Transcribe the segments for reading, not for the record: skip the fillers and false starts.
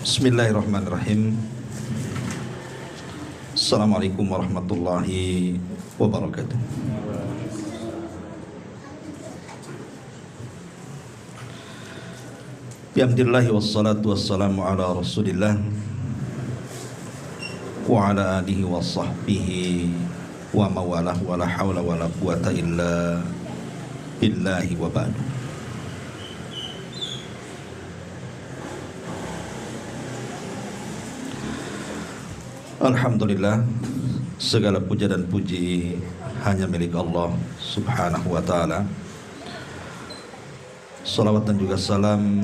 Bismillahirrahmanirrahim. Assalamualaikum warahmatullahi wabarakatuh. Bihamdillahi wassalatu wassalamu ala rasulillah wa ala alihi wa sahbihi wa mawalah wa la hawla wa la quwata illa billahi wa ba'du. Alhamdulillah, segala puja dan puji hanya milik Allah subhanahu wa ta'ala. Salawat dan juga salam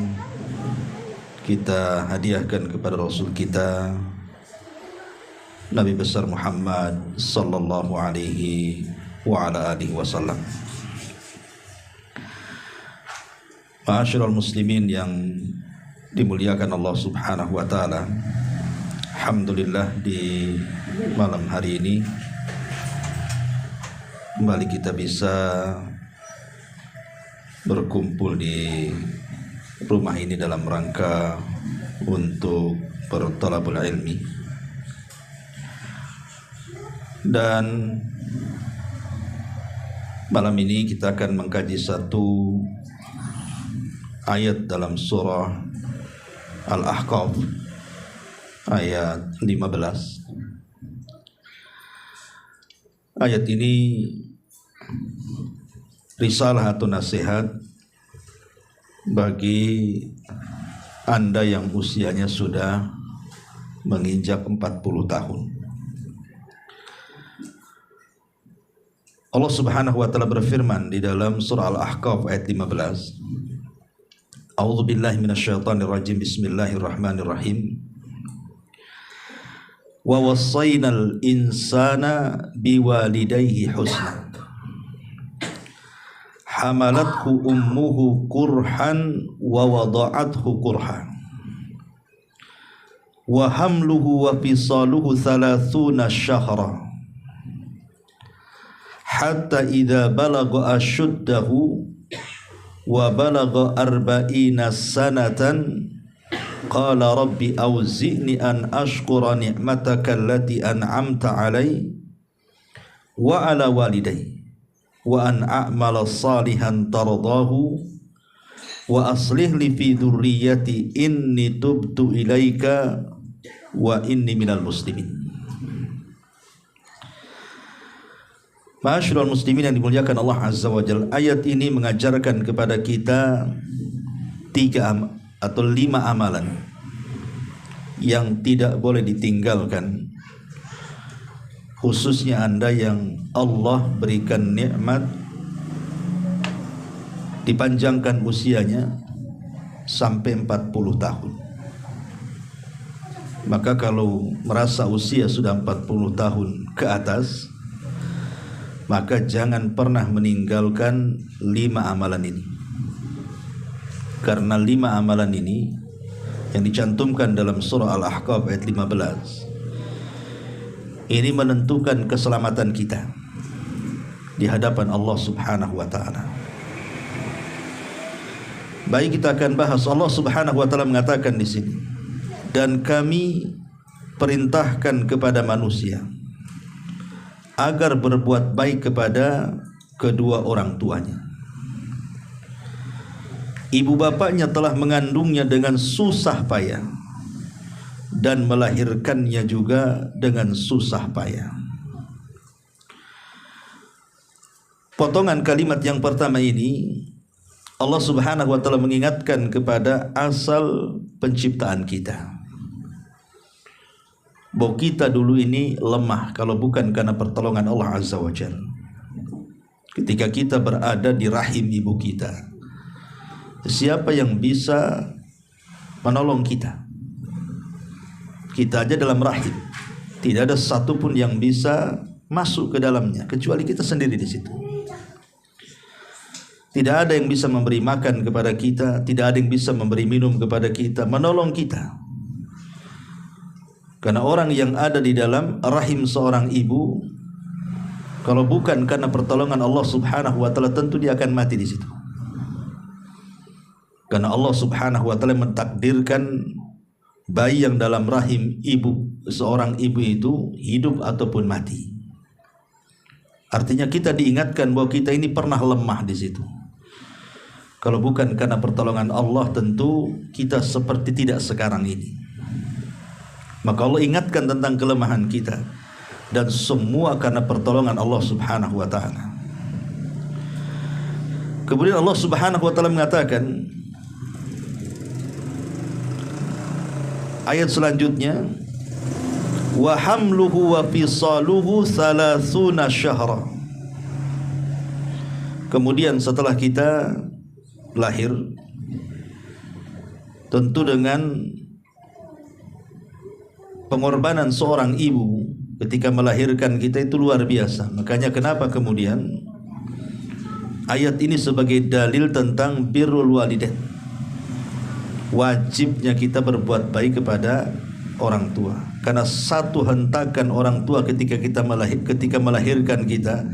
kita hadiahkan kepada Rasul kita Nabi besar Muhammad sallallahu alaihi wa ala alihi wasallam. Ma'asyiral muslimin yang dimuliakan Allah subhanahu wa ta'ala, alhamdulillah di malam hari ini kembali kita bisa berkumpul di rumah ini dalam rangka untuk berthalabul ilmi. Dan malam ini kita akan mengkaji satu ayat dalam surah Al-Ahqaf ayat 15. Ayat ini risalah atau nasihat bagi Anda yang usianya sudah menginjak 40 tahun. Allah subhanahu wa ta'ala berfirman di dalam surah Al-Ahqaf ayat 15. A'udzubillahi minasyaitonirrajim. Bismillahirrahmanirrahim. Wa wassaynal insana biwalidayhi husna hamalathu ummuhu kurhan wa wada'athu kurhan wa hamluhu wa fisaluhu 30 syahra hatta idza balagha ashuddahu wa balagha 40 sanatan qala rabbi auzi'ni an ashkura ni'mataka allati an'amta alai wa ala walidayya wa an a'mala salihan tardahu wa aslih li fi dhurriyyati inni tubtu ilaika wa inni minal muslimin. Ma'asyiral muslimin yang dimuliakan Allah azza wa jalla, ayat ini mengajarkan kepada kita 5 amalan yang tidak boleh ditinggalkan, khususnya Anda yang Allah berikan nikmat dipanjangkan usianya sampai 40 tahun. Maka kalau merasa usia sudah 40 tahun ke atas, maka jangan pernah meninggalkan 5 amalan ini. Karena 5 amalan ini yang dicantumkan dalam surah Al-Ahqaf ayat 15 ini menentukan keselamatan kita di hadapan Allah subhanahu wa ta'ala. Baik, kita akan bahas. Allah subhanahu wa ta'ala mengatakan di sini, dan kami perintahkan kepada manusia agar berbuat baik kepada kedua orang tuanya. Ibu bapaknya telah mengandungnya dengan susah payah dan melahirkannya juga dengan susah payah. Potongan kalimat yang pertama ini Allah subhanahu wa ta'ala mengingatkan kepada asal penciptaan kita, bahwa kita dulu ini lemah kalau bukan karena pertolongan Allah azza wa jalla. Ketika kita berada di rahim ibu kita, siapa yang bisa menolong kita? Kita aja dalam rahim, tidak ada satupun yang bisa masuk ke dalamnya kecuali kita sendiri di situ. Tidak ada yang bisa memberi makan kepada kita, tidak ada yang bisa memberi minum kepada kita, menolong kita. Karena orang yang ada di dalam rahim seorang ibu, kalau bukan karena pertolongan Allah subhanahu wa ta'ala, tentu dia akan mati di situ. Karena Allah subhanahu wa ta'ala mentakdirkan bayi yang dalam rahim seorang ibu itu hidup ataupun mati. Artinya kita diingatkan bahwa kita ini pernah lemah di situ. Kalau bukan karena pertolongan Allah, tentu kita seperti tidak sekarang ini. Maka Allah ingatkan tentang kelemahan kita, dan semua karena pertolongan Allah Subhanahu wa taala. Kemudian Allah Subhanahu wa taala mengatakan ayat selanjutnya, wa hamluhu wa fisaluhu 30 syahra. Kemudian setelah kita lahir, tentu dengan pengorbanan seorang ibu ketika melahirkan kita itu luar biasa. Makanya kenapa kemudian ayat ini sebagai dalil tentang birrul walidain, wajibnya kita berbuat baik kepada orang tua. Karena satu hentakan orang tua ketika melahirkan kita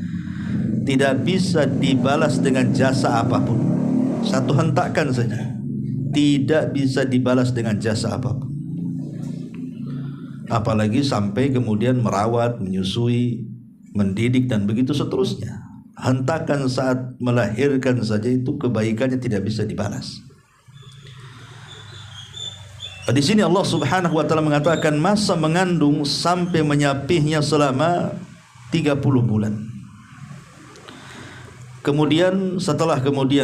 tidak bisa dibalas dengan jasa apapun. Satu hentakan saja tidak bisa dibalas dengan jasa apapun. Apalagi sampai kemudian merawat, menyusui, mendidik dan begitu seterusnya. Hentakan saat melahirkan saja itu kebaikannya tidak bisa dibalas. Di sini Allah Subhanahu wa taala mengatakan masa mengandung sampai menyapihnya selama 30 bulan. Kemudian setelah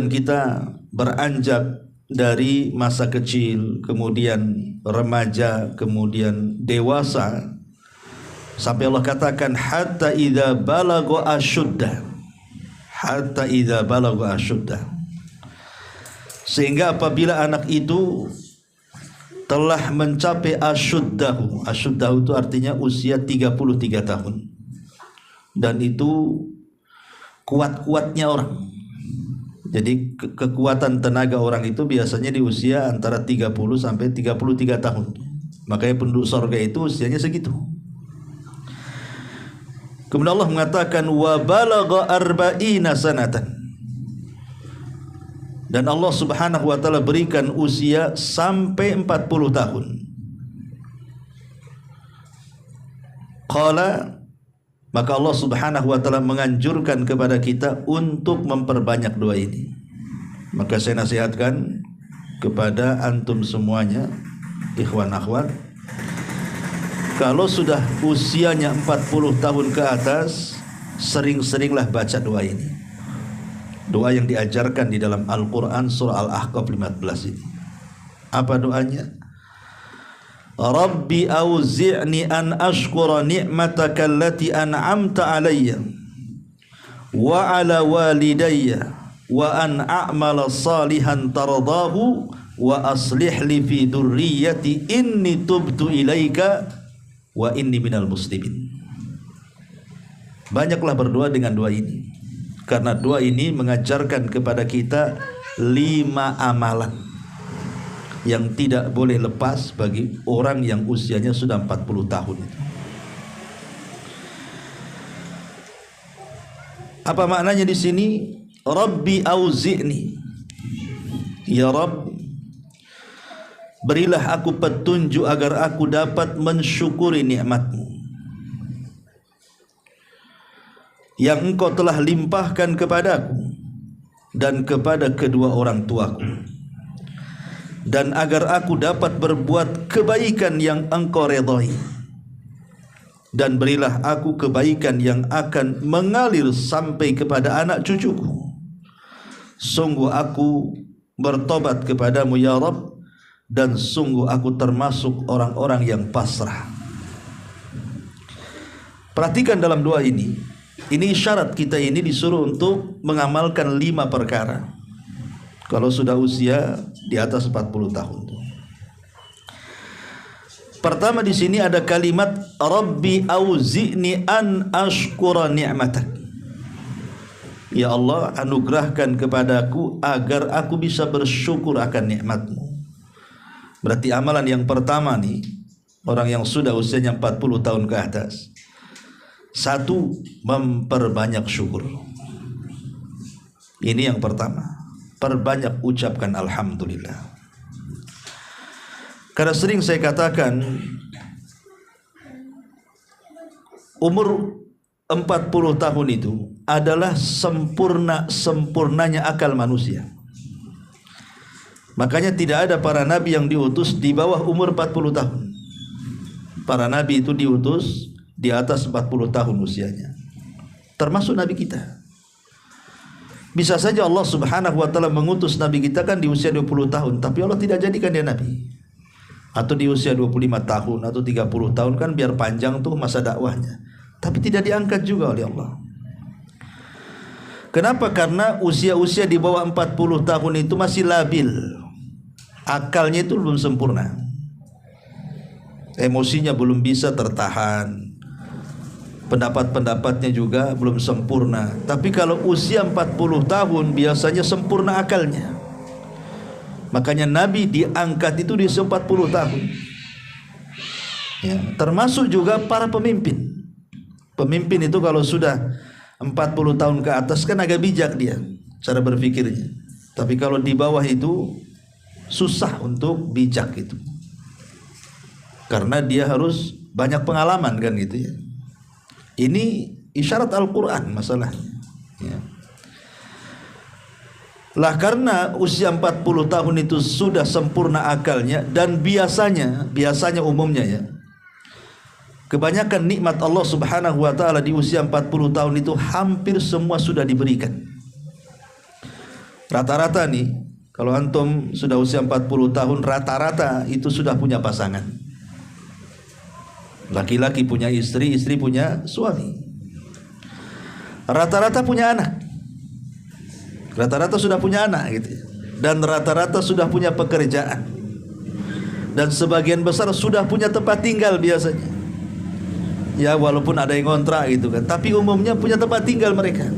kita beranjak dari masa kecil, kemudian remaja, kemudian dewasa, sampai Allah katakan hatta idza balagha asyuddah. Hatta idza balagha asyuddah. Sehingga apabila anak itu telah mencapai asyuddahu. Asyuddahu itu artinya usia 33 tahun. Dan itu kuat-kuatnya orang. Jadi kekuatan tenaga orang itu biasanya di usia antara 30 sampai 33 tahun. Makanya penduduk surga itu usianya segitu. Kemudian Allah mengatakan wa balagha arba'ina sanatan. Dan Allah Subhanahu wa taala berikan usia sampai 40 tahun. Qala, maka Allah Subhanahu wa taala menganjurkan kepada kita untuk memperbanyak doa ini. Maka saya nasihatkan kepada antum semuanya, ikhwan akhwat, kalau sudah usianya 40 tahun ke atas, sering-seringlah baca doa ini. Doa yang diajarkan di dalam Al-Quran surah Al-Ahqaf 15 ini. Apa doanya? Rabbi auzi'ni an ashkura ni'mataka allati an'amta alayya wa ala walidayya wa an a'mala salihan tardahu wa aslih li fi dhurriyyati inni tubtu ilaika wa inni minal muslimin. Banyaklah berdoa dengan doa ini, karena doa ini mengajarkan kepada kita 5 amalan yang tidak boleh lepas bagi orang yang usianya sudah 40 tahun. Apa maknanya di sini? Rabbi auzi'ni, ya Rabb, berilah aku petunjuk agar aku dapat mensyukuri nikmat-Mu yang Engkau telah limpahkan kepadaku dan kepada kedua orang tuaku, dan agar aku dapat berbuat kebaikan yang Engkau redai, dan berilah aku kebaikan yang akan mengalir sampai kepada anak cucuku. Sungguh aku bertobat kepadamu ya Rabb, dan sungguh aku termasuk orang-orang yang pasrah. Perhatikan dalam doa ini syarat kita ini disuruh untuk mengamalkan 5 perkara kalau sudah usia di atas 40 tahun. Pertama di sini ada kalimat Rabbi auzi'ni an ashkura ni'matak. Ya Allah, anugerahkan kepadaku agar aku bisa bersyukur akan nikmat-Mu. Berarti amalan yang pertama nih, orang yang sudah usianya 40 tahun ke atas, 1, memperbanyak syukur. Ini yang pertama, perbanyak ucapkan alhamdulillah. Karena sering saya katakan, umur 40 tahun itu adalah sempurnanya akal manusia. Makanya tidak ada para nabi yang diutus di bawah umur 40 tahun. Para nabi itu diutus di atas 40 tahun usianya, termasuk nabi kita. Bisa saja Allah subhanahu wa ta'ala mengutus nabi kita kan di usia 20 tahun, tapi Allah tidak jadikan dia nabi. Atau di usia 25 tahun atau 30 tahun, kan biar panjang tuh masa dakwahnya, tapi tidak diangkat juga oleh Allah. Kenapa? Karena usia-usia di bawah 40 tahun itu masih labil, akalnya itu belum sempurna, emosinya belum bisa tertahan, pendapat-pendapatnya juga belum sempurna. Tapi kalau usia 40 tahun biasanya sempurna akalnya. Makanya Nabi diangkat itu di usia 40 tahun ya. Termasuk juga para pemimpin. Pemimpin itu kalau sudah 40 tahun ke atas kan agak bijak dia cara berpikirnya. Tapi kalau di bawah itu susah untuk bijak itu, karena dia harus banyak pengalaman kan gitu ya. Ini isyarat Al-Quran masalahnya ya. Lah karena usia 40 tahun itu sudah sempurna akalnya, dan biasanya umumnya ya, kebanyakan nikmat Allah subhanahu wa ta'ala di usia 40 tahun itu hampir semua sudah diberikan. Rata-rata nih, kalau antum sudah usia 40 tahun, rata-rata itu sudah punya pasangan. Laki-laki punya istri, istri punya suami. Rata-rata punya anak. Rata-rata sudah punya anak gitu. Dan rata-rata sudah punya pekerjaan. Dan sebagian besar sudah punya tempat tinggal biasanya. Ya walaupun ada yang ngontrak gitu kan, tapi umumnya punya tempat tinggal mereka.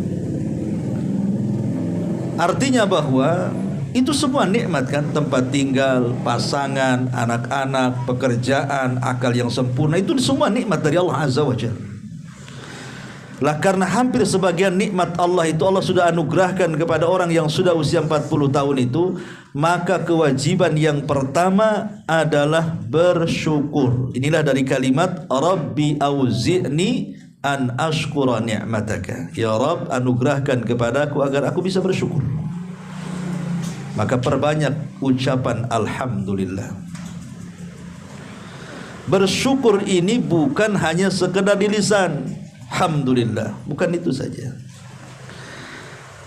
Artinya bahwa itu semua nikmat kan, tempat tinggal, pasangan, anak-anak, pekerjaan, akal yang sempurna, itu semua nikmat dari Allah Azza wa Jalla. Lah karena hampir sebagian nikmat Allah itu Allah sudah anugerahkan kepada orang yang sudah usia 40 tahun itu, maka kewajiban yang pertama adalah bersyukur. Inilah dari kalimat Rabbi auzi'ni an ashkura ni'mataka. Ya Rabb, anugerahkan kepadaku agar aku bisa bersyukur. Maka perbanyak ucapan alhamdulillah. Bersyukur ini bukan hanya sekedar di lisan, alhamdulillah, bukan itu saja.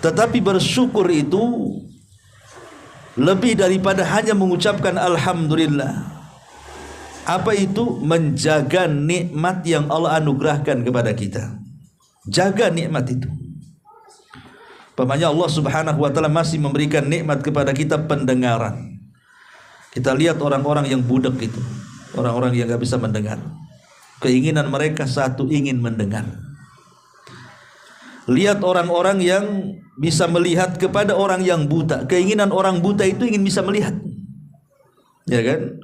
Tetapi bersyukur itu lebih daripada hanya mengucapkan alhamdulillah. Apa itu? Menjaga nikmat yang Allah anugerahkan kepada kita. Jaga nikmat itu. Pamannya Allah subhanahu wa ta'ala masih memberikan nikmat kepada kita pendengaran. Kita lihat orang-orang yang budak itu, orang-orang yang gak bisa mendengar, keinginan mereka satu, ingin mendengar. Lihat orang-orang yang bisa melihat kepada orang yang buta, keinginan orang buta itu ingin bisa melihat, ya kan?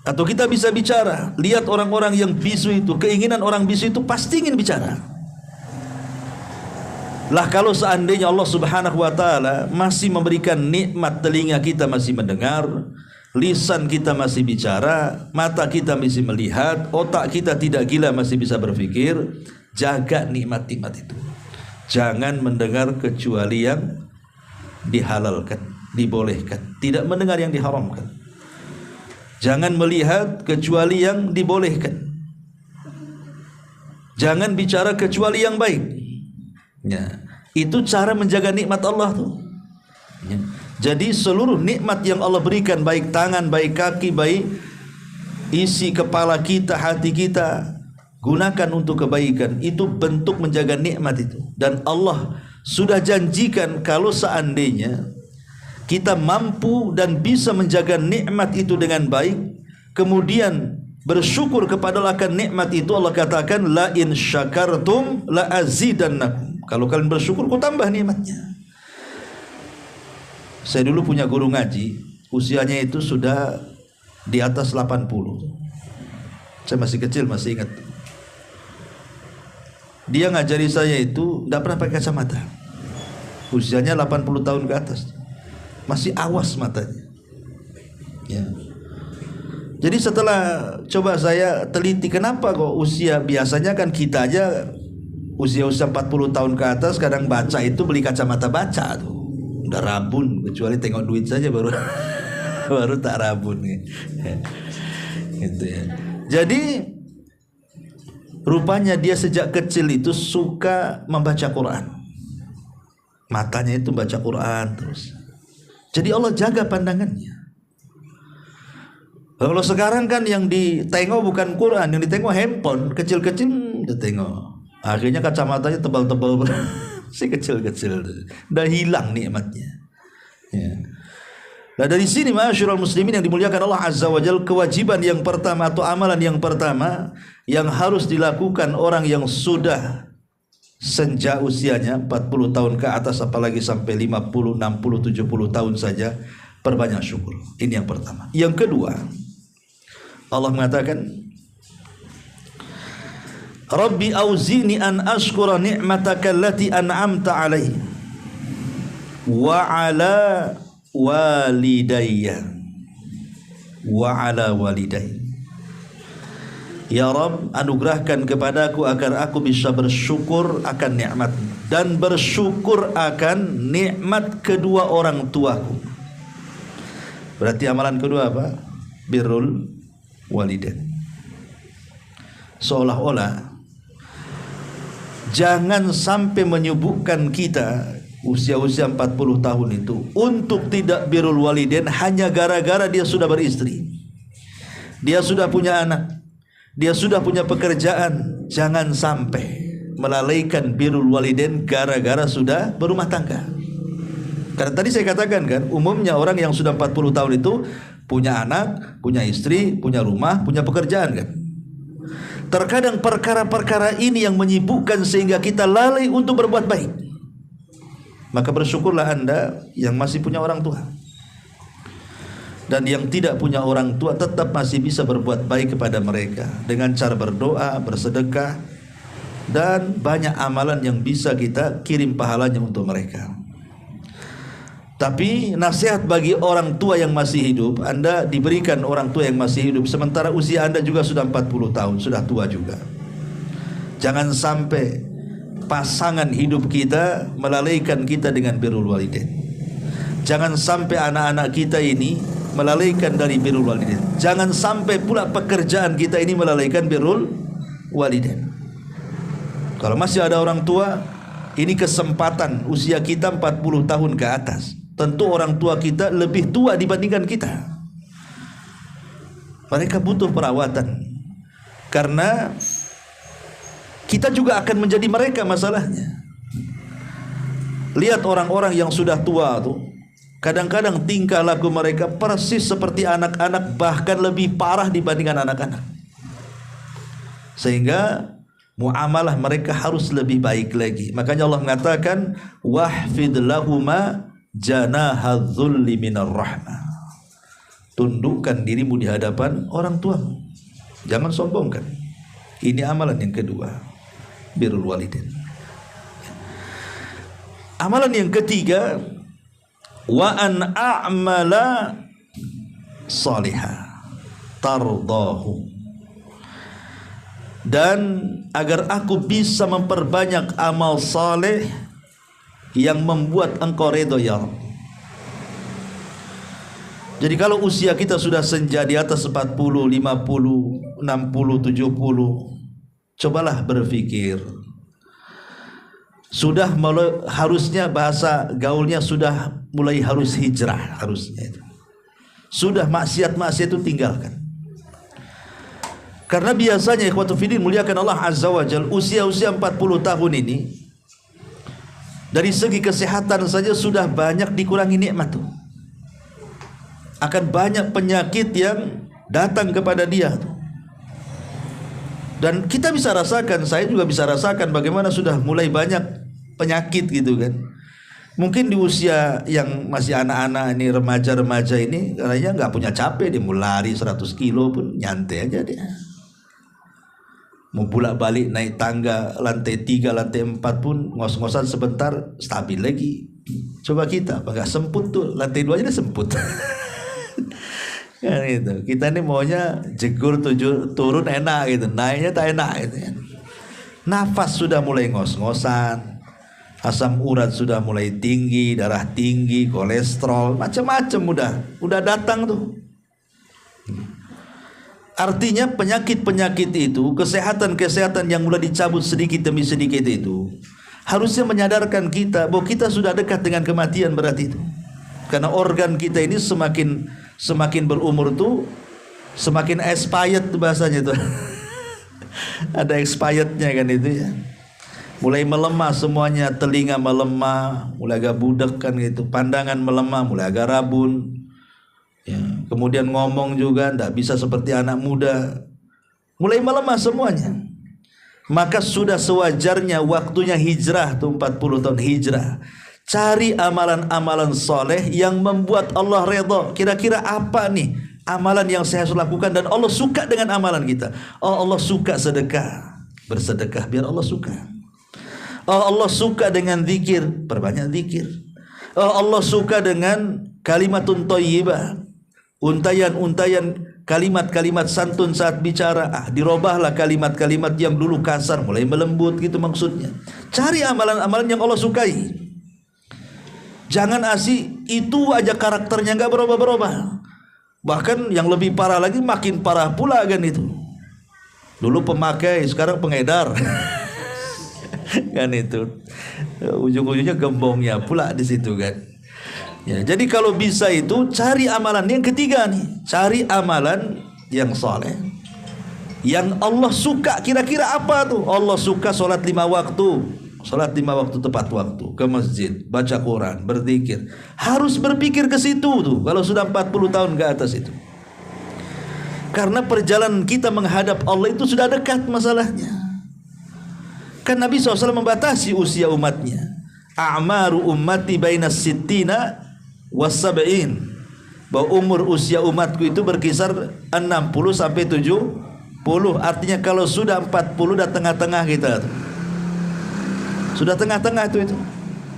Atau kita bisa bicara, lihat orang-orang yang bisu itu, keinginan orang bisu itu pasti ingin bicara. Lah kalau seandainya Allah subhanahu wa ta'ala masih memberikan nikmat telinga kita masih mendengar, lisan kita masih bicara, mata kita masih melihat, otak kita tidak gila masih bisa berpikir, jaga nikmat-nikmat itu. Jangan mendengar kecuali yang dihalalkan, dibolehkan, tidak mendengar yang diharamkan. Jangan melihat kecuali yang dibolehkan. Jangan bicara kecuali yang baik. Ya, itu cara menjaga nikmat Allah tuh. Ya. Jadi seluruh nikmat yang Allah berikan, baik tangan, baik kaki, baik isi kepala kita, hati kita, gunakan untuk kebaikan. Itu bentuk menjaga nikmat itu. Dan Allah sudah janjikan kalau seandainya kita mampu dan bisa menjaga nikmat itu dengan baik, kemudian bersyukur kepada akan nikmat itu, Allah katakan la in syakartum la azidannakum. Kalau kalian bersyukur, ku tambah nikmatnya. Saya dulu punya guru ngaji, usianya itu sudah di atas 80. Saya masih kecil, masih ingat. Dia ngajari saya itu tidak pernah pakai kacamata. Usianya 80 tahun ke atas, masih awas matanya. Ya. Jadi setelah coba saya teliti kenapa kok usia, biasanya kan kita aja usia-usia 40 tahun ke atas kadang baca itu beli kacamata baca tuh. Udah rabun, kecuali tengok duit saja baru baru tak rabun gitu ya. Jadi rupanya dia sejak kecil itu suka membaca Quran. Matanya itu baca Quran terus. Jadi Allah jaga pandangannya. Kalau sekarang kan yang ditengok bukan Quran, yang ditengok handphone, kecil-kecil ditengok. Akhirnya kacamatanya tebal-tebal, si kecil-kecil, udah hilang nikmatnya. Ya. Nah dari sini ma'asyiral muslimin yang dimuliakan Allah Azza wa Jalla, kewajiban yang pertama atau amalan yang pertama yang harus dilakukan orang yang sudah senja usianya 40 tahun ke atas, apalagi sampai 50, 60, 70 tahun saja, perbanyak syukur. Ini yang pertama. Yang kedua, Allah mengatakan, Rabbi auzini an ashkura ni'mataka allati an'amta alaihi wa ala walidayya wa ala walidayya. Ya Rabb, anugerahkan kepadaku agar aku bisa bersyukur akan nikmat dan bersyukur akan nikmat kedua orang tuaku. Berarti amalan kedua apa? Birrul walidain. Seolah-olah jangan sampai menyibukkan kita usia-usia 40 tahun itu untuk tidak birrul walidain hanya gara-gara dia sudah beristri, dia sudah punya anak, dia sudah punya pekerjaan. Jangan sampai melalaikan birrul walidain gara-gara sudah berumah tangga. Karena tadi saya katakan kan, umumnya orang yang sudah 40 tahun itu punya anak, punya istri, punya rumah, punya pekerjaan kan. Terkadang perkara-perkara ini yang menyibukkan sehingga kita lalai untuk berbuat baik. Maka bersyukurlah Anda yang masih punya orang tua. Dan yang tidak punya orang tua tetap masih bisa berbuat baik kepada mereka dengan cara berdoa, bersedekah, dan banyak amalan yang bisa kita kirim pahalanya untuk mereka. Tapi nasihat bagi orang tua yang masih hidup, Anda diberikan orang tua yang masih hidup sementara usia Anda juga sudah 40 tahun, sudah tua juga. Jangan sampai pasangan hidup kita melalaikan kita dengan birrul walidain. Jangan sampai anak-anak kita ini melalaikan dari birrul walidain. Jangan sampai pula pekerjaan kita ini melalaikan birrul walidain. Kalau masih ada orang tua, ini kesempatan usia kita 40 tahun ke atas. Tentu orang tua kita lebih tua dibandingkan kita. Mereka butuh perawatan. Karena kita juga akan menjadi mereka masalahnya. Lihat orang-orang yang sudah tua tuh, kadang-kadang tingkah laku mereka persis seperti anak-anak, bahkan lebih parah dibandingkan anak-anak. Sehingga muamalah mereka harus lebih baik lagi. Makanya Allah mengatakan, wahfid lahuma janahadzulli minar rahmah. Tundukkan dirimu di hadapan orang tuamu, jangan sombongkan. Ini amalan yang kedua, birrul walidain. Amalan yang ketiga, wa an a'mala salihah tardahu, dan agar aku bisa memperbanyak amal saleh yang membuat engkau redha ya Rabb. Jadi kalau usia kita sudah senja di atas 40, 50, 60, 70, cobalah berpikir. Sudah mulai, harusnya bahasa gaulnya sudah mulai harus hijrah, harusnya itu. Sudah maksiat-maksiat itu tinggalkan. Karena biasanya ikhwatu fiddin muliakan Allah Azza wa Jalla, usia-usia 40 tahun ini dari segi kesehatan saja sudah banyak dikurangi nikmat tuh. Akan banyak penyakit yang datang kepada dia tuh. Dan kita bisa rasakan, saya juga bisa rasakan bagaimana sudah mulai banyak penyakit gitu kan. Mungkin di usia yang masih anak-anak ini, remaja-remaja ini, katanya nggak punya capek, dia mau lari 100 kilo pun nyantai aja dia. Mau bolak-balik naik tangga lantai 3, lantai 4 pun ngos-ngosan sebentar stabil lagi. Coba kita, apa gak semput tuh, lantai 2 aja udah semput. Kan itu. Kita ini maunya jegur turun enak gitu, naiknya tak enak gitu kan. Nafas sudah mulai ngos-ngosan, asam urat sudah mulai tinggi, darah tinggi, kolesterol, macam-macam udah datang tuh. Artinya penyakit-penyakit itu, kesehatan-kesehatan yang mulai dicabut sedikit demi sedikit itu harusnya menyadarkan kita bahwa kita sudah dekat dengan kematian berarti itu. Karena organ kita ini semakin berumur tuh semakin expired tuh bahasanya tuh. Ada expirednya kan itu ya. Mulai melemah semuanya, telinga melemah, mulai agak budak kan gitu, pandangan melemah, mulai agak rabun. Ya, kemudian ngomong juga tidak bisa seperti anak muda, mulai melemah semuanya. Maka sudah sewajarnya waktunya hijrah tuh 40 tahun hijrah. Cari amalan-amalan soleh yang membuat Allah redha. Kira-kira apa nih amalan yang saya harus lakukan dan Allah suka dengan amalan kita? Oh, Allah suka sedekah, bersedekah biar Allah suka. Oh, Allah suka dengan zikir, perbanyak zikir. Oh, Allah suka dengan kalimatun thayyibah, untayan-untayan kalimat-kalimat santun saat bicara. Dirobahlah kalimat-kalimat yang dulu kasar mulai melembut gitu maksudnya. Cari amalan-amalan yang Allah sukai. Jangan asih itu aja karakternya nggak berubah-berubah. Bahkan yang lebih parah lagi, makin parah pula kan itu. Dulu pemakai, sekarang pengedar. Kan itu. Ujung-ujungnya gembongnya pula di situ kan. Ya, jadi kalau bisa itu cari amalan yang ketiga nih, cari amalan yang soleh, yang Allah suka. Kira-kira apa tuh? Allah suka sholat 5 waktu. Sholat 5 waktu tepat waktu, ke masjid, baca Quran, berzikir. Harus berpikir ke situ tuh kalau sudah 40 tahun ke atas itu. Karena perjalanan kita menghadap Allah itu sudah dekat masalahnya. Kan Nabi SAW membatasi usia umatnya. A'maru ummati bainas sittina was-sab'in. Bahwa umur usia umatku itu berkisar 60 sampai 70. Artinya kalau sudah 40 dah tengah-tengah kita tuh. Sudah tengah-tengah itu.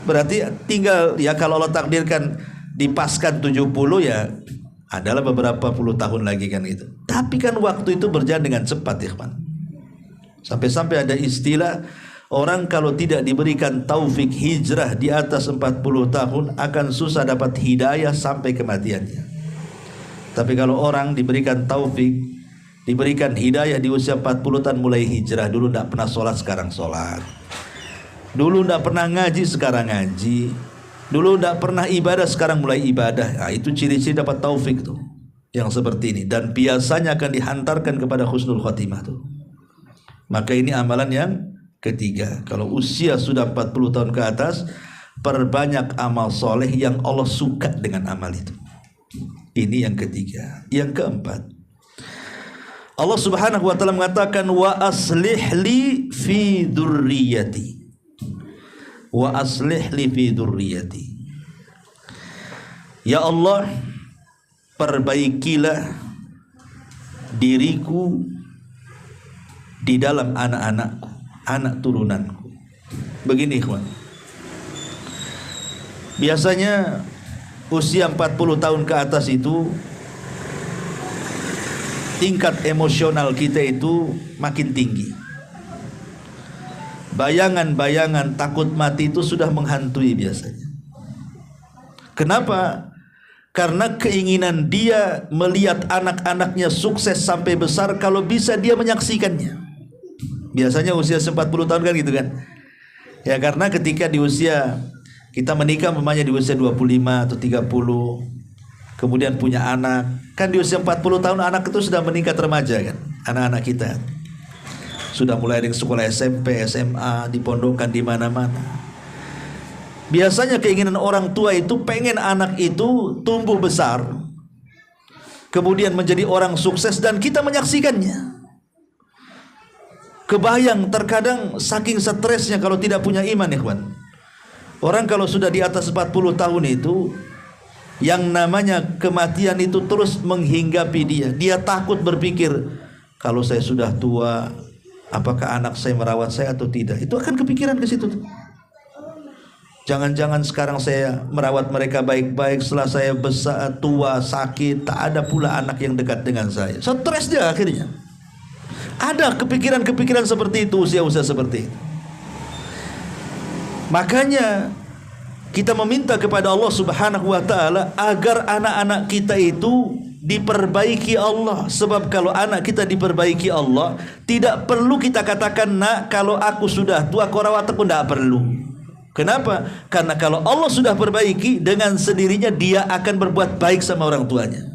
Berarti tinggal ya kalau Allah takdirkan dipaskan 70 ya adalah beberapa puluh tahun lagi kan itu. Tapi kan waktu itu berjalan dengan cepat ya kawan. Sampai-sampai ada istilah orang kalau tidak diberikan taufik hijrah di atas 40 tahun akan susah dapat hidayah sampai kematiannya. Tapi kalau orang diberikan taufik, diberikan hidayah di usia 40 tahun mulai hijrah. Dulu tidak pernah sholat, sekarang sholat. Dulu tidak pernah ngaji, sekarang ngaji. Dulu tidak pernah ibadah, sekarang mulai ibadah. Nah, itu ciri-ciri dapat taufik tuh, yang seperti ini. Dan biasanya akan dihantarkan kepada husnul khotimah tuh. Maka ini amalan yang ketiga. Kalau usia sudah 40 tahun ke atas, perbanyak amal soleh yang Allah suka dengan amal itu. Ini yang ketiga. Yang keempat, Allah Subhanahu wa taala mengatakan wa aslih li fi dzurriyyati. Wa aslih li fi dzurriyyati. Ya Allah, perbaikilah diriku di dalam anak-anakku, anak turunanku. Begini ikhwan, biasanya usia 40 tahun ke atas itu tingkat emosional kita itu makin tinggi. Bayangan-bayangan takut mati itu sudah menghantui biasanya. Kenapa? Karena keinginan dia melihat anak-anaknya sukses sampai besar, kalau bisa dia menyaksikannya. Biasanya usia 40 tahun kan gitu kan. Ya karena ketika di usia kita menikah umpamanya di usia 25 atau 30, kemudian punya anak, kan di usia 40 tahun anak itu sudah meningkat remaja kan. Anak-anak kita sudah mulai dari sekolah SMP, SMA, dipondokkan di mana-mana. Biasanya keinginan orang tua itu pengen anak itu tumbuh besar, kemudian menjadi orang sukses dan kita menyaksikannya. Kebayang terkadang saking stresnya kalau tidak punya iman ya kawan. Orang kalau sudah di atas 40 tahun itu, yang namanya kematian itu terus menghinggapi dia. Dia takut berpikir, kalau saya sudah tua, apakah anak saya merawat saya atau tidak? Itu akan kepikiran ke situ. Jangan-jangan sekarang saya merawat mereka baik-baik, setelah saya besar, tua, sakit, tak ada pula anak yang dekat dengan saya. Stres dia akhirnya. Ada kepikiran-kepikiran seperti itu usia-usia seperti itu. Makanya kita meminta kepada Allah Subhanahu wa taala agar anak-anak kita itu diperbaiki Allah. Sebab kalau anak kita diperbaiki Allah, tidak perlu kita katakan, nak, kalau aku sudah tua kau rawat aku, tidak perlu. Kenapa? Karena kalau Allah sudah perbaiki, dengan sendirinya dia akan berbuat baik sama orang tuanya.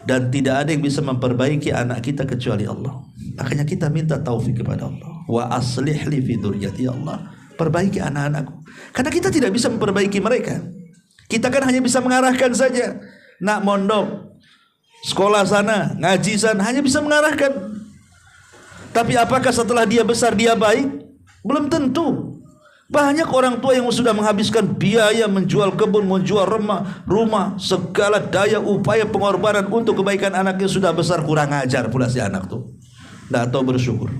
Dan tidak ada yang bisa memperbaiki anak kita kecuali Allah. Makanya kita minta taufik kepada Allah. Wa aslih li fi dzurriyyati, Allah, perbaiki anak-anakku. Karena kita tidak bisa memperbaiki mereka. Kita kan hanya bisa mengarahkan saja. Nak mondok, sekolah sana, ngaji sana, hanya bisa mengarahkan. Tapi apakah setelah dia besar dia baik? Belum tentu. Banyak orang tua yang sudah menghabiskan biaya menjual kebun, menjual rumah, segala daya upaya pengorbanan untuk kebaikan anaknya, sudah besar kurang ajar pula si anak tuh. Tidak tahu bersyukur.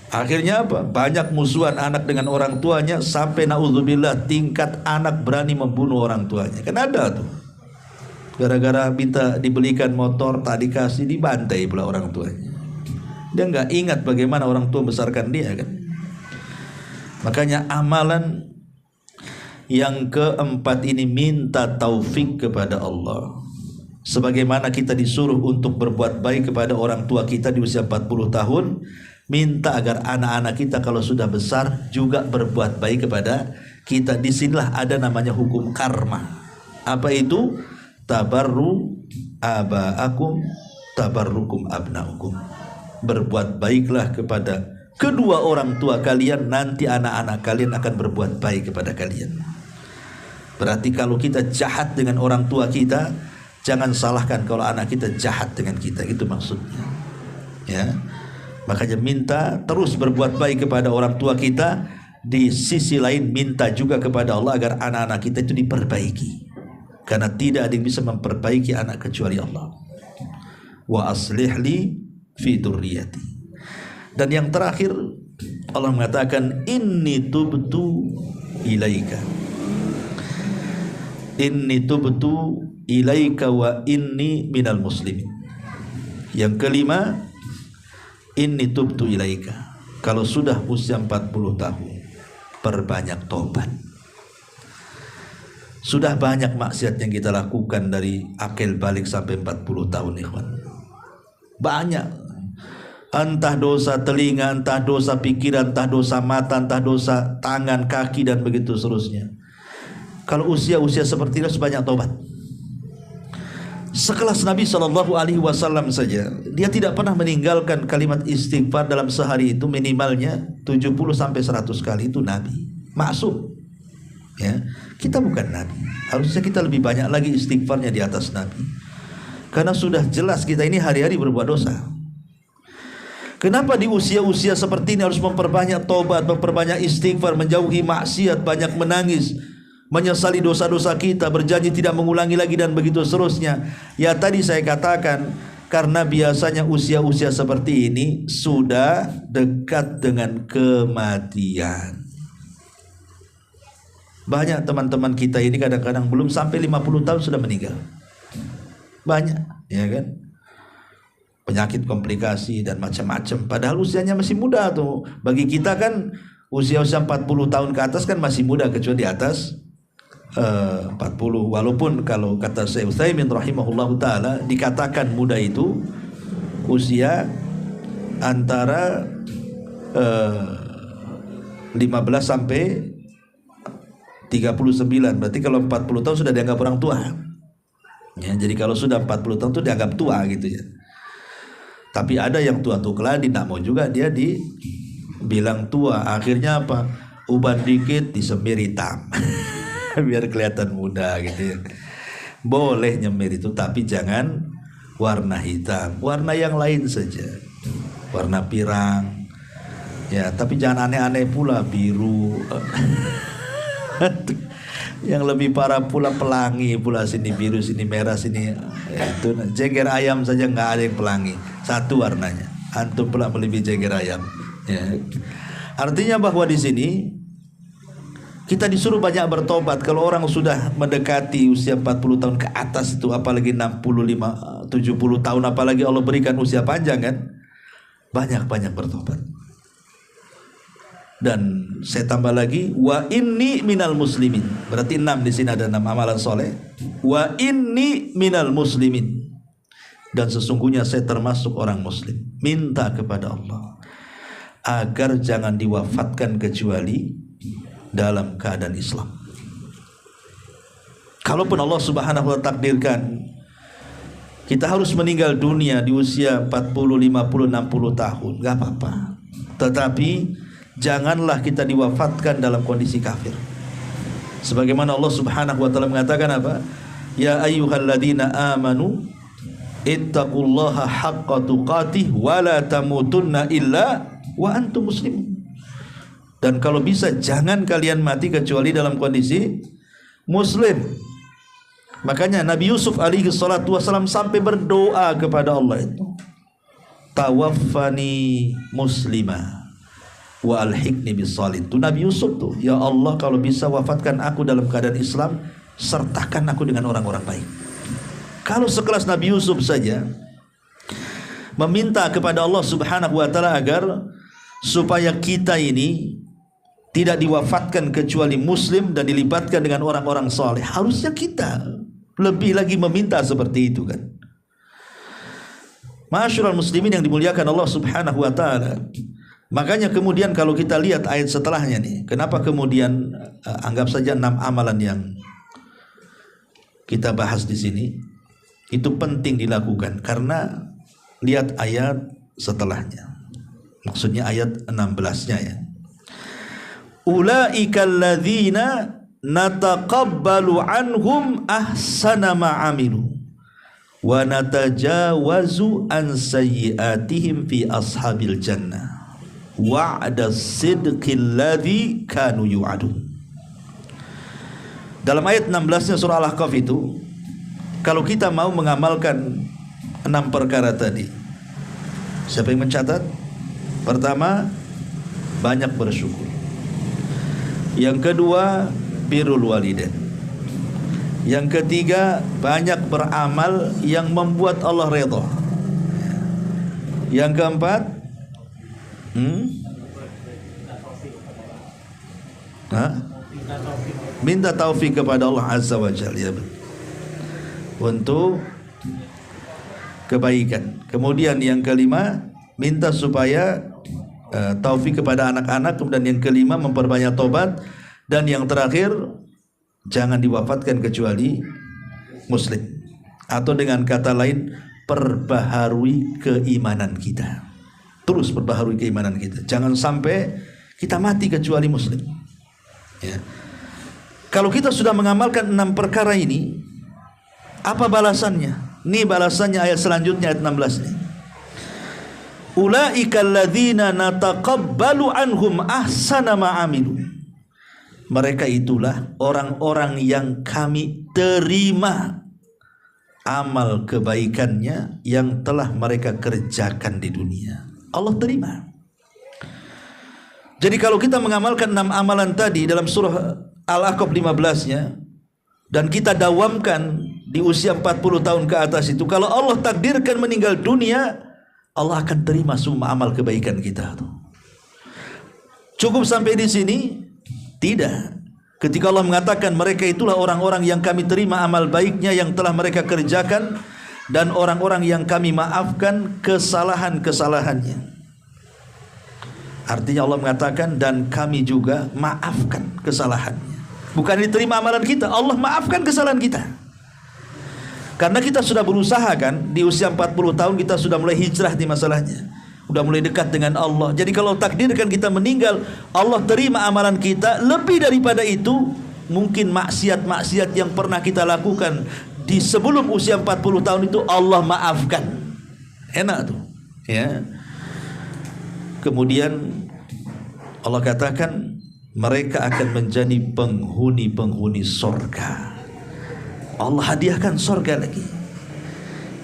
Akhirnya apa? Banyak musuhan anak dengan orang tuanya, sampai naudzubillah tingkat anak berani membunuh orang tuanya. Kan ada tuh. Gara-gara minta dibelikan motor, tak dikasih, dibantai pula orang tuanya. Dia nggak ingat bagaimana orang tua besarkan dia kan. Makanya amalan yang keempat ini minta taufik kepada Allah. Sebagaimana kita disuruh untuk berbuat baik kepada orang tua kita di usia 40 tahun, minta agar anak-anak kita kalau sudah besar juga berbuat baik kepada kita. Disinilah ada namanya hukum karma. Apa itu? Tabarru aba'akum tabarrukum abna'ukum. Berbuat baiklah kepada kedua orang tua kalian, nanti anak-anak kalian akan berbuat baik kepada kalian. Berarti kalau kita jahat dengan orang tua kita, jangan salahkan kalau anak kita jahat dengan kita. Itu maksudnya, ya. Makanya minta terus berbuat baik kepada orang tua kita. Di sisi lain minta juga kepada Allah agar anak-anak kita itu diperbaiki. Karena tidak ada yang bisa memperbaiki anak kecuali Allah. Wa aslih li fi dzurriyyati. Dan yang terakhir Allah mengatakan, inni tubtu ilaika. Inni tubtu ilaika wa inni minal muslimin. Yang kelima, inni tubtu ilaika. Kalau sudah usia 40 tahun, perbanyak tobat. Sudah banyak maksiat yang kita lakukan dari akil balik sampai 40 tahun, ikhwan. Banyak. Entah dosa telinga, entah dosa pikiran, entah dosa mata, entah dosa tangan, kaki, dan begitu seterusnya. Kalau usia-usia seperti itu sebanyak tobat. Sekelas Nabi SAW saja, dia tidak pernah meninggalkan kalimat istighfar dalam sehari itu minimalnya 70-100 kali. Itu Nabi maksum, ya. Kita bukan Nabi, harusnya kita lebih banyak lagi istighfarnya di atas Nabi. Karena sudah jelas kita ini hari-hari berbuat dosa. Kenapa di usia-usia seperti ini harus memperbanyak tobat, memperbanyak istighfar, menjauhi maksiat, banyak menangis, menyesali dosa-dosa kita, berjanji tidak mengulangi lagi, dan begitu seterusnya. Ya tadi saya katakan, karena biasanya usia-usia seperti ini sudah dekat dengan kematian. Banyak teman-teman kita ini kadang-kadang belum sampai 50 tahun sudah meninggal. Banyak, ya kan? Penyakit, komplikasi, dan macam-macam. Padahal usianya masih muda tuh. Bagi kita kan usia-usia 40 tahun ke atas kan masih muda, kecuali di atas 40. Walaupun kalau kata Syekh Utsaimin rahimahullahu taala, dikatakan muda itu usia antara 15 sampai 39. Berarti kalau 40 tahun sudah dianggap orang tua. Ya, jadi kalau sudah 40 tahun itu dianggap tua gitu ya. Tapi ada yang tua-tua keladi, tidak mau juga dia dibilang tua. Akhirnya apa? Uban dikit disemir hitam biar kelihatan muda gitu ya. Boleh nyemir itu, tapi jangan warna hitam, warna yang lain saja, warna pirang ya. Tapi jangan aneh-aneh pula, biru yang lebih parah pula pelangi pula, sini biru sini merah sini ya, itu jeger ayam saja nggak ada yang pelangi, satu warnanya. Antum pula melebihi jeger ayam ya. Artinya bahwa di sini Kita disuruh banyak bertobat. Kalau orang sudah mendekati usia 40 tahun ke atas itu, apalagi 65, 70 tahun, apalagi Allah berikan usia panjang kan, banyak-banyak bertobat. Dan saya tambah lagi, wa inni minal muslimin. Berarti 6 di sini, ada 6 amalan soleh. Wa inni minal muslimin. Dan sesungguhnya saya termasuk orang muslim. Minta kepada Allah agar jangan diwafatkan kecuali dalam keadaan Islam. Kalaupun Allah subhanahu wa ta'ala takdirkan kita harus meninggal dunia di usia 40, 50, 60 tahun, gak apa-apa. Tetapi janganlah kita diwafatkan dalam kondisi kafir. Sebagaimana Allah subhanahu wa ta'ala mengatakan apa? Ya ayyuhalladzina amanu ittaqullaha haqqa tuqatih wa la tamutunna illa wa antum muslimun. Dan kalau bisa jangan kalian mati kecuali dalam kondisi muslim. Makanya Nabi Yusuf alaihi salatu wasalam sampai berdoa kepada Allah itu, tawaffani muslima wa alhiqni bisalih. Itu Nabi Yusuf tuh, ya Allah kalau bisa wafatkan aku dalam keadaan Islam, sertakan aku dengan orang-orang baik. Kalau sekelas Nabi Yusuf saja meminta kepada Allah subhanahu wa ta'ala agar supaya kita ini tidak diwafatkan kecuali muslim dan dilibatkan dengan orang-orang saleh, harusnya kita lebih lagi meminta seperti itu kan. Ma'asyiral muslimin yang dimuliakan Allah subhanahu wa ta'ala. Makanya kemudian kalau kita lihat ayat setelahnya nih, kenapa kemudian anggap saja 6 amalan yang kita bahas di sini itu penting dilakukan, karena lihat ayat setelahnya. Maksudnya ayat 16-nya ya. Ulaika alladzina nataqabbalu anhum ahsana ma amilu wa natajawazu an sayyi'atihim fi ashabil jannah wa'da sidqil ladzi kanu yu'adun. Dalam ayat 16-nya surah Al-Ahqaf itu, kalau kita mau mengamalkan 6 perkara tadi, siapa yang mencatat? Pertama, banyak bersyukur. Yang kedua, birrul walidain. Yang ketiga, banyak beramal yang membuat Allah redha. Yang keempat, minta taufik kepada Allah azza wa jalla ya, untuk kebaikan. Kemudian yang kelima, minta supaya taufik kepada anak-anak. Kemudian yang kelima, memperbanyak tobat. Dan yang terakhir, jangan diwafatkan kecuali muslim. Atau dengan kata lain, perbaharui keimanan kita. Terus perbaharui keimanan kita. Jangan sampai kita mati kecuali muslim ya. Kalau kita sudah mengamalkan 6 perkara ini, apa balasannya? Ini balasannya ayat selanjutnya, ayat 16 ini. Ulaika alladzina nataqabbalu anhum ahsana ma amilu. Mereka itulah orang-orang yang kami terima amal kebaikannya yang telah mereka kerjakan di dunia. Allah terima. Jadi kalau kita mengamalkan 6 amalan tadi dalam surah Al-Ahqaf 15-nya, dan kita dawamkan di usia 40 tahun ke atas itu, kalau Allah takdirkan meninggal dunia, Allah akan terima semua amal kebaikan kita. Cukup sampai di sini? Tidak. Ketika Allah mengatakan mereka itulah orang-orang yang kami terima amal baiknya yang telah mereka kerjakan, dan orang-orang yang kami maafkan kesalahan-kesalahannya. Artinya Allah mengatakan dan kami juga maafkan kesalahannya. Bukan diterima amalan kita, Allah maafkan kesalahan kita. Karena kita sudah berusaha kan, di usia 40 tahun kita sudah mulai hijrah di masalahnya, udah mulai dekat dengan Allah. Jadi kalau takdirkan kita meninggal, Allah terima amalan kita. Lebih daripada itu, mungkin maksiat-maksiat yang pernah kita lakukan di sebelum usia 40 tahun itu Allah maafkan. Enak tuh ya. Kemudian Allah katakan mereka akan menjadi penghuni-penghuni sorga. Allah hadiahkan sorga lagi.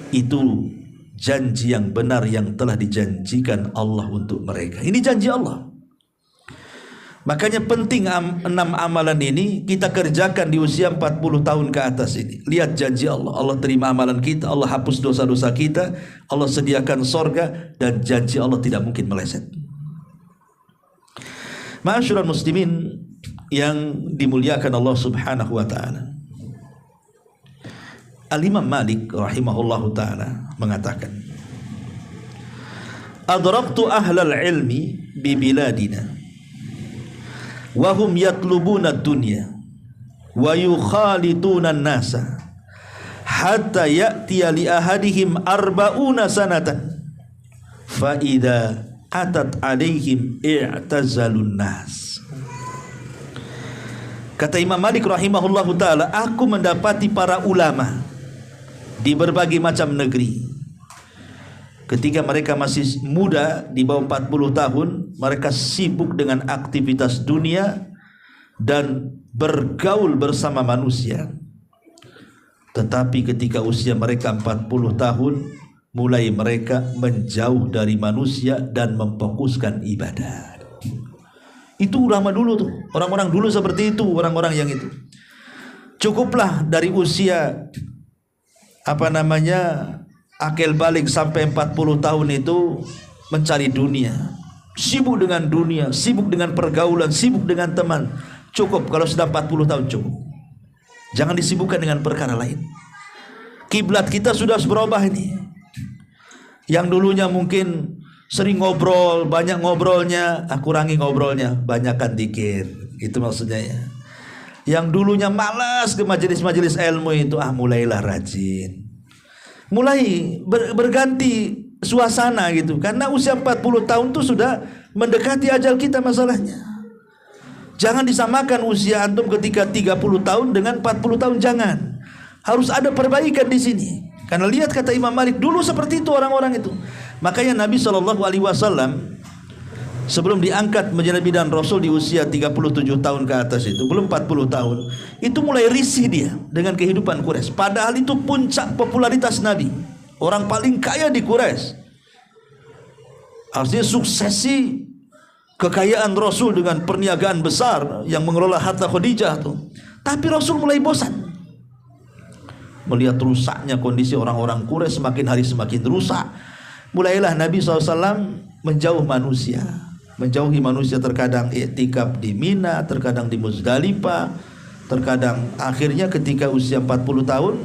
Itu janji yang benar yang telah dijanjikan Allah untuk mereka. Ini janji Allah. Makanya penting 6 amalan ini kita kerjakan di usia 40 tahun ke atas ini. Lihat janji Allah, Allah terima amalan kita, Allah hapus dosa-dosa kita, Allah sediakan sorga, dan janji Allah tidak mungkin meleset. Ma'asyiral muslimin yang dimuliakan Allah subhanahu wa ta'ala, Al-Imam Malik rahimahullahu ta'ala mengatakan, adraktu ahlal ilmi bi biladina wahum yatlubuna dunya wa yukhalituna nasa hatta ya'tiya li ahadihim arba'una sanatan fa idza atat alaihim i'tazalun nas. Kata Imam Malik rahimahullahu ta'ala, aku mendapati para ulama di berbagai macam negeri ketika mereka masih muda, di bawah 40 tahun, mereka sibuk dengan aktivitas dunia dan bergaul bersama manusia. Tetapi ketika usia mereka 40 tahun, mulai mereka menjauh dari manusia dan memfokuskan ibadah. Itu ulama dulu tuh, orang-orang dulu seperti itu, orang-orang yang itu. Cukuplah dari usia akil balik sampai 40 tahun itu mencari dunia, sibuk dengan dunia, sibuk dengan pergaulan, sibuk dengan teman. Cukup kalau sudah 40 tahun cukup. Jangan disibukkan dengan perkara lain. Kiblat kita sudah berubah ini. Yang dulunya mungkin sering ngobrol, banyak ngobrolnya, kurangi ngobrolnya, banyakkan dikir. Itu maksudnya ya. Yang dulunya malas ke majelis-majelis ilmu itu, mulailah rajin. Mulai berganti suasana gitu. Karena usia 40 tahun itu sudah mendekati ajal kita masalahnya. Jangan disamakan usia antum ketika 30 tahun dengan 40 tahun, jangan. Harus ada perbaikan di sini. Karena lihat kata Imam Malik, dulu seperti itu orang-orang itu. Makanya Nabi SAW sebelum diangkat menjadi Nabi dan Rasul di usia 37 tahun ke atas itu, belum 40 tahun, itu mulai risih dia dengan kehidupan Quraisy. Padahal itu puncak popularitas Nabi, orang paling kaya di Quraisy. Artinya suksesi kekayaan Rasul dengan perniagaan besar yang mengelola harta Khadijah tuh. Tapi Rasul mulai bosan melihat rusaknya kondisi orang-orang Quraisy, semakin hari semakin rusak. Mulailah Nabi SAW menjauh manusia, menjauhi manusia, terkadang i'tikaf di Mina, terkadang di Muzdalifah, terkadang akhirnya ketika usia 40 tahun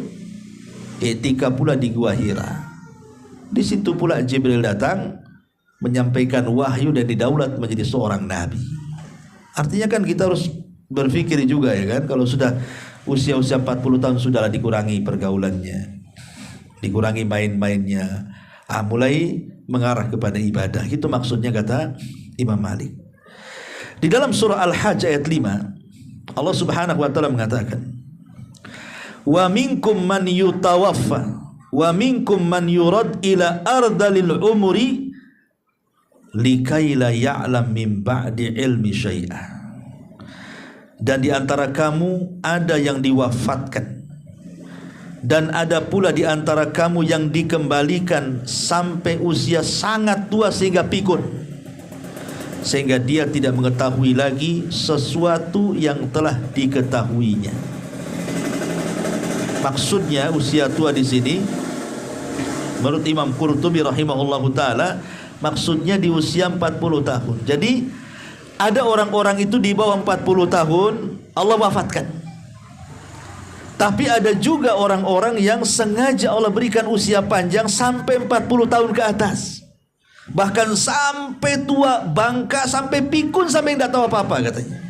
i'tikaf pula di Gua Hira. Di situ pula Jibril datang menyampaikan wahyu dan didaulat menjadi seorang nabi. Artinya kan kita harus berpikir juga ya kan, kalau sudah usia-usia 40 tahun sudahlah dikurangi pergaulannya, dikurangi main-mainnya, mulai mengarah kepada ibadah. Itu maksudnya kata Imam Malik. Di dalam surah Al-Hajj ayat 5, Allah Subhanahu wa taala mengatakan, "Wa minkum man yutawaffa wa minkum man yurad ila ardalil umri likai la ya'lam min ba'di ilmi syai'ah." Dan di antara kamu ada yang diwafatkan, dan ada pula di antara kamu yang dikembalikan sampai usia sangat tua sehingga pikun, sehingga dia tidak mengetahui lagi sesuatu yang telah diketahuinya. Maksudnya usia tua di sini menurut Imam Qurtubi rahimahullahu taala, maksudnya di usia 40 tahun. Jadi ada orang-orang itu di bawah 40 tahun Allah wafatkan. Tapi ada juga orang-orang yang sengaja Allah berikan usia panjang sampai 40 tahun ke atas. Bahkan sampai tua, bangka, sampai pikun, sampai tidak tahu apa-apa katanya.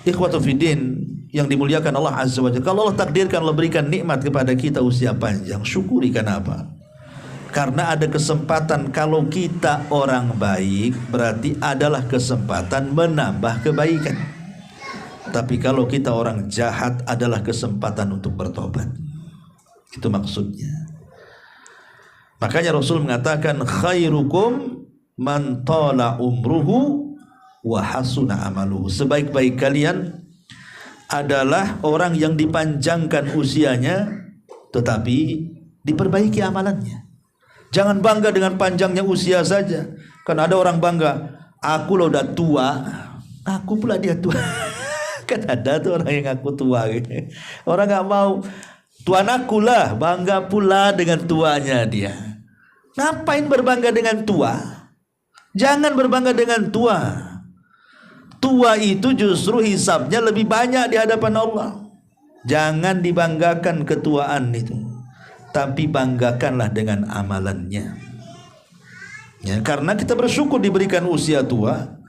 Ikhwatu fiddin yang dimuliakan Allah Azza wa Jalla, kalau Allah takdirkan, Allah berikan nikmat kepada kita usia panjang, syukuri. Kenapa? Karena ada kesempatan, kalau kita orang baik berarti adalah kesempatan menambah kebaikan. Tapi kalau kita orang jahat adalah kesempatan untuk bertobat. Itu maksudnya. Makanya Rasul mengatakan, khairukum man tala umruhu wa hasuna amaluhu. Sebaik-baik kalian adalah orang yang dipanjangkan usianya tetapi diperbaiki amalannya. Jangan bangga dengan panjangnya usia saja. Kan ada orang bangga, aku lo udah tua, aku pula dia tua. Kan ada tuh orang yang ngaku tua gitu. Orang nggak mau, tuan aku lah, bangga pula dengan tuanya dia. Ngapain berbangga dengan tua? Jangan berbangga dengan tua. Tua itu justru hisabnya lebih banyak di hadapan Allah. Jangan dibanggakan ketuaan itu, tapi banggakanlah dengan amalannya. Ya, karena kita bersyukur diberikan usia tua.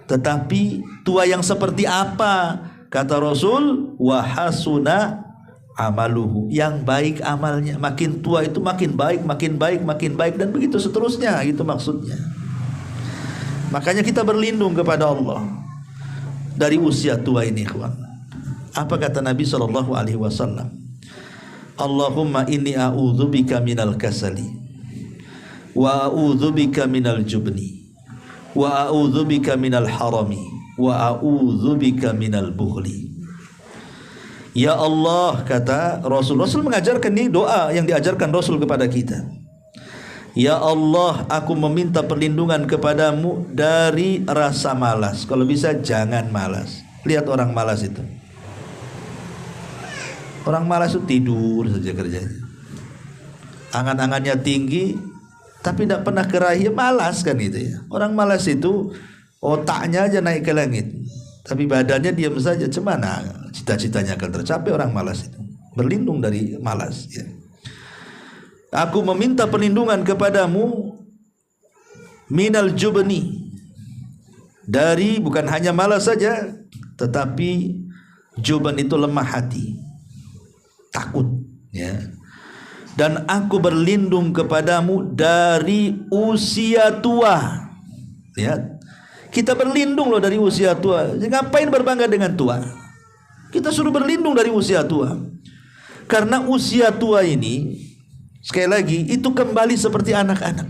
Tetapi tua yang seperti apa? Kata Rasul, wa hasuna amaluhu, yang baik amalnya. Makin tua itu makin baik, makin baik, makin baik, dan begitu seterusnya. Itu maksudnya. Makanya kita berlindung kepada Allah dari usia tua ini, ikhwan. Apa kata Nabi SAW? Allahumma inni a'udzubika minal kasali, wa a'udzubika minal jubni, wa a'udzubika minal harami, wa a'udzubika minal bukhli. Ya Allah, kata Rasul mengajarkan ini doa yang diajarkan Rasul kepada kita. Ya Allah, aku meminta perlindungan kepadamu dari rasa malas. Kalau bisa jangan malas. Lihat orang malas itu. Orang malas itu tidur saja kerjanya. Angan-angannya tinggi, tapi tidak pernah keraih, malas kan itu ya. Orang malas itu otaknya aja naik ke langit, tapi badannya diam saja. Cemana cita-citanya akan tercapai orang malas itu. Berlindung dari malas ya. Aku meminta perlindungan kepadamu minal jubni, dari bukan hanya malas saja, tetapi juban itu lemah hati, takut ya. Dan aku berlindung kepadamu dari usia tua. Ya, kita berlindung loh dari usia tua. Ngapain berbangga dengan tua? Kita suruh berlindung dari usia tua. Karena usia tua ini, sekali lagi, itu kembali seperti anak-anak.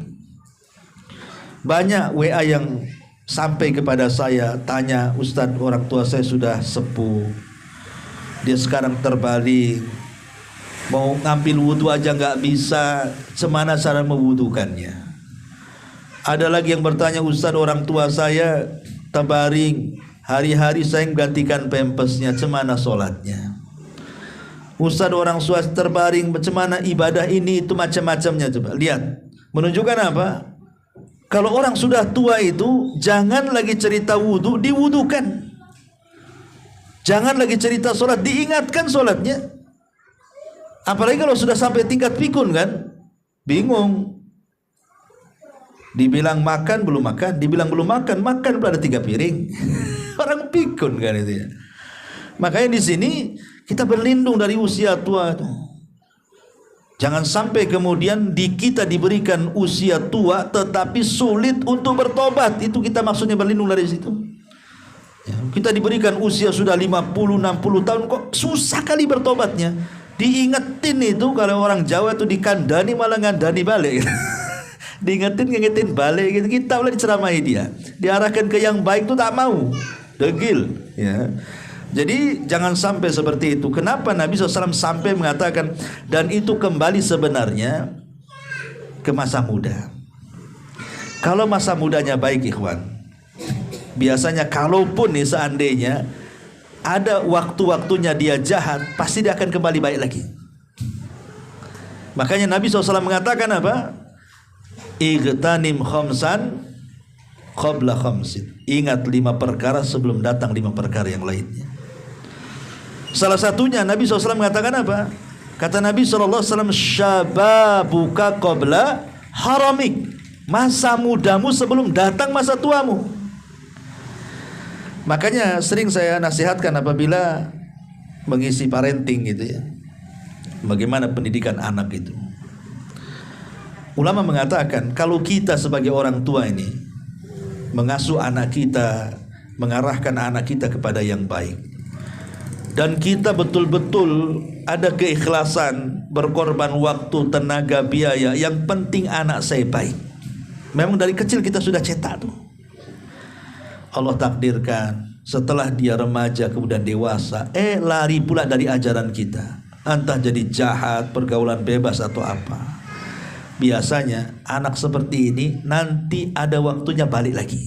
Banyak WA yang sampai kepada saya, tanya, Ustadz, orang tua saya sudah sepuh, dia sekarang terbalik, mau ngambil wudhu aja nggak bisa, semana cara mewudukannya. Ada lagi yang bertanya, Ustadz, orang tua saya terbaring, hari-hari saya menggantikan pampasnya, cemana sholatnya? Ustadz, orang tua terbaring, bagaimana ibadah ini itu, macam-macamnya. Coba lihat, menunjukkan apa? Kalau orang sudah tua itu, jangan lagi cerita wudhu, diwudukan. Jangan lagi cerita sholat, diingatkan sholatnya. Apalagi kalau sudah sampai tingkat pikun kan, bingung. Dibilang makan belum makan, dibilang belum makan, makan pada 3 piring. Orang pikun kan itu ya. Makanya di sini kita berlindung dari usia tua itu. Jangan sampai kemudian kita diberikan usia tua tetapi sulit untuk bertobat. Itu kita maksudnya berlindung dari situ. Ya, kita diberikan usia sudah 50-60 tahun, kok susah kali bertobatnya. Diingetin itu, kalau orang Jawa itu dikandani malah ngandani balik. Diingetin balik gitu. Kita boleh diceramahi dia, diarahkan ke yang baik itu tak mau, degil ya. Jadi jangan sampai seperti itu. Kenapa Nabi SAW sampai mengatakan, dan itu kembali sebenarnya ke masa muda. Kalau masa mudanya baik, ikhwan, biasanya kalaupun nih seandainya ada waktu-waktunya dia jahat, pasti dia akan kembali baik lagi. Makanya Nabi SAW mengatakan apa? Igtanim khamsan qabla khamsin. Ingat 5 perkara sebelum datang 5 perkara yang lainnya. Salah satunya Nabi SAW mengatakan apa? Kata Nabi SAW, syababuka qabla haramik. Masa mudamu sebelum datang masa tuamu. Makanya sering saya nasihatkan apabila mengisi parenting gitu ya, bagaimana pendidikan anak itu. Ulama mengatakan, kalau kita sebagai orang tua ini mengasuh anak kita, mengarahkan anak kita kepada yang baik, dan kita betul-betul ada keikhlasan, berkorban waktu, tenaga, biaya, yang penting anak saya baik. Memang dari kecil kita sudah cetak tuh. Allah takdirkan setelah dia remaja kemudian dewasa, lari pula dari ajaran kita, entah jadi jahat, pergaulan bebas atau apa. biasanya anak seperti ini nanti ada waktunya balik lagi.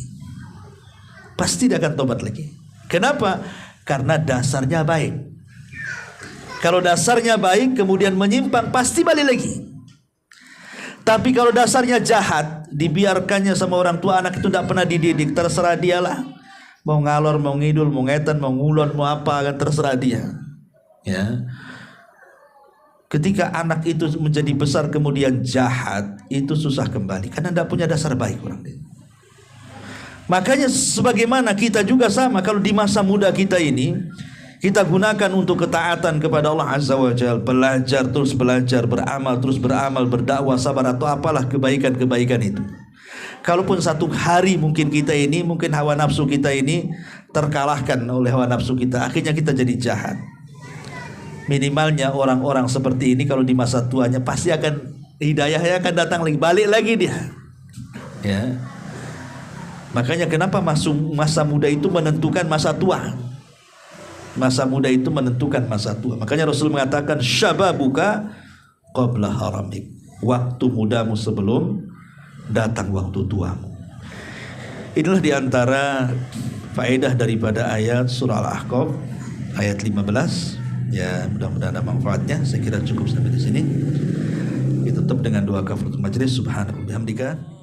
Pasti dia akan tobat lagi. Kenapa? Karena dasarnya baik. Kalau dasarnya baik kemudian menyimpang, pasti balik lagi. Tapi kalau dasarnya jahat, dibiarkannya sama orang tua, anak itu tidak pernah dididik, terserah dialah. Mau ngalor, mau ngidul, mau ngetan, mau ngulon, mau apa, akan terserah dia. Ya. Ketika anak itu menjadi besar kemudian jahat, itu susah kembali karena tidak punya dasar baik orang itu. Makanya sebagaimana kita juga sama, kalau di masa muda kita ini kita gunakan untuk ketaatan kepada Allah Azza wa Jalla, belajar terus belajar, beramal terus beramal, berdakwah, sabar atau apalah kebaikan-kebaikan itu. Kalaupun satu hari mungkin kita ini, mungkin hawa nafsu kita ini terkalahkan oleh hawa nafsu kita, akhirnya kita jadi jahat. Minimalnya orang-orang seperti ini kalau di masa tuanya pasti akan hidayahnya akan datang lagi, balik lagi dia. Ya. Makanya kenapa masa muda itu menentukan masa tua. Masa muda itu menentukan masa tua. Makanya Rasul mengatakan syababuka qabla haramik. Waktu mudamu sebelum datang waktu tuamu. Inilah diantara faedah daripada ayat surah Al-Ahqaf ayat 15. Ya, mudah-mudahan ada manfaatnya. Saya kira cukup sampai di sini. Kita tutup dengan doa kafaratul majelis. Subhanallah bihamdika